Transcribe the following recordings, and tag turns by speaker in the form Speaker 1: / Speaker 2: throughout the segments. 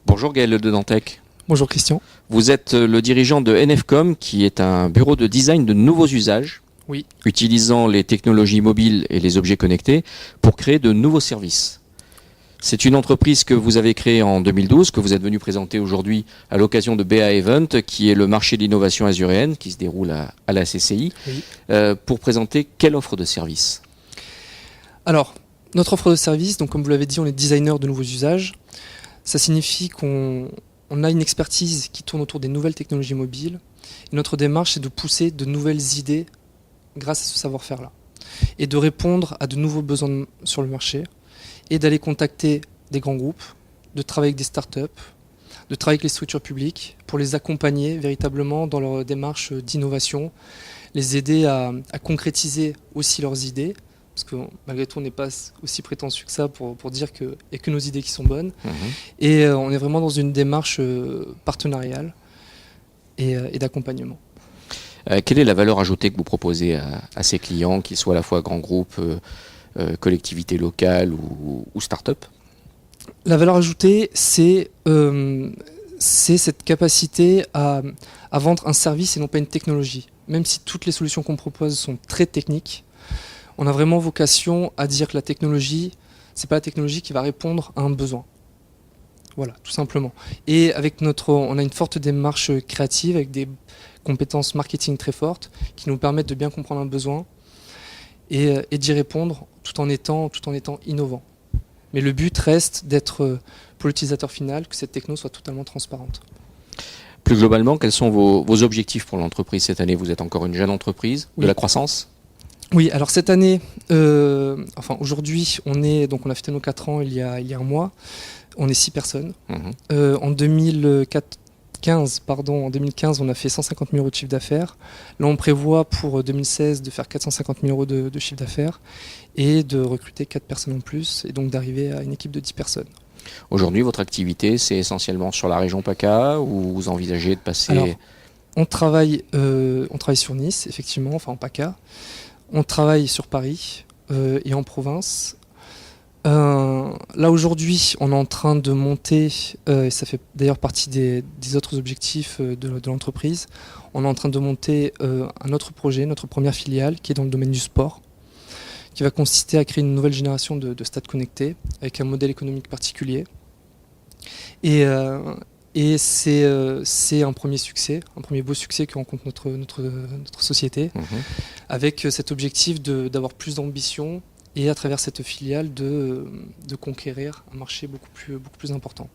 Speaker 1: Bonjour Gaël de Dantec.
Speaker 2: Bonjour Christian.
Speaker 1: Vous êtes le dirigeant de NFCom, qui est un bureau de design de nouveaux usages,
Speaker 2: Oui.
Speaker 1: utilisant les technologies mobiles et les objets connectés pour créer de nouveaux services. C'est une entreprise que vous avez créée en 2012, que vous êtes venu présenter aujourd'hui à l'occasion de BA Event, qui est le marché d'innovation azuréenne qui se déroule à la CCI,
Speaker 2: Oui.
Speaker 1: pour présenter quelle offre de service?
Speaker 2: Alors, notre offre de service, donc comme vous l'avez dit, on est designer de nouveaux usages. Ça signifie qu'on a une expertise qui tourne autour des nouvelles technologies mobiles. Et notre démarche, c'est de pousser de nouvelles idées grâce à ce savoir-faire-là. Et de répondre à de nouveaux besoins sur le marché. Et d'aller contacter des grands groupes, de travailler avec des startups, de travailler avec les structures publiques pour les accompagner véritablement dans leur démarche d'innovation, les aider à concrétiser aussi leurs idées, parce que malgré tout on n'est pas aussi prétentieux que ça pour dire qu'il n'y a que nos idées qui sont bonnes. Et on est vraiment dans une démarche partenariale et d'accompagnement.
Speaker 1: Quelle est la valeur ajoutée que vous proposez à ces clients, qu'ils soient à la fois grands groupes, collectivités locales ou start-up?
Speaker 2: La valeur ajoutée, c'est cette capacité à vendre un service et non pas une technologie. Même si toutes les solutions qu'on propose sont très techniques, on a vraiment vocation à dire que la technologie, c'est pas la technologie qui va répondre à un besoin. Voilà, tout simplement. Et avec on a une forte démarche créative avec des compétences marketing très fortes qui nous permettent de bien comprendre un besoin et d'y répondre tout en étant innovant. Mais le but reste d'être, pour l'utilisateur final, que cette techno soit totalement transparente.
Speaker 1: Plus globalement, quels sont vos objectifs pour l'entreprise cette année? Vous êtes encore une jeune entreprise,
Speaker 2: Oui.
Speaker 1: De la croissance?
Speaker 2: Oui, alors cette année, aujourd'hui, on a fêté nos 4 ans il y a un mois. On est 6 personnes. En 2015, on a fait 150 000 euros de chiffre d'affaires. Là, on prévoit pour 2016 de faire 450 000 euros de chiffre d'affaires et de recruter 4 personnes en plus et donc d'arriver à une équipe de 10 personnes.
Speaker 1: Aujourd'hui, votre activité, c'est essentiellement sur la région PACA ou vous envisagez de passer...
Speaker 2: Alors, on travaille sur Nice, effectivement, enfin en PACA. On travaille sur Paris et en province. Là aujourd'hui, on est en train de monter, et ça fait d'ailleurs partie des autres objectifs de l'entreprise, on est en train de monter un autre projet, notre première filiale, qui est dans le domaine du sport, qui va consister à créer une nouvelle génération de stades connectés, avec un modèle économique particulier. Et c'est un premier succès, un premier beau succès que rencontre notre société, avec cet objectif d'avoir plus d'ambition et à travers cette filiale de conquérir un marché beaucoup plus important.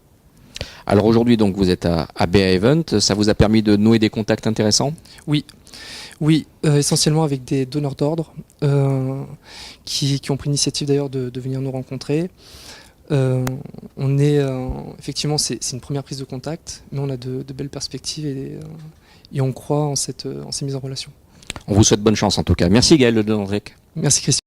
Speaker 1: Alors aujourd'hui, donc, vous êtes à BA Event, ça vous a permis de nouer des contacts intéressants?
Speaker 2: Oui, essentiellement avec des donneurs d'ordre qui ont pris l'initiative d'ailleurs de venir nous rencontrer. Effectivement, c'est une première prise de contact, mais on a de belles perspectives et on croit en ces mises en relation.
Speaker 1: On vous souhaite bonne chance en tout cas. Merci Gaël de Dantec.
Speaker 2: Merci Christian.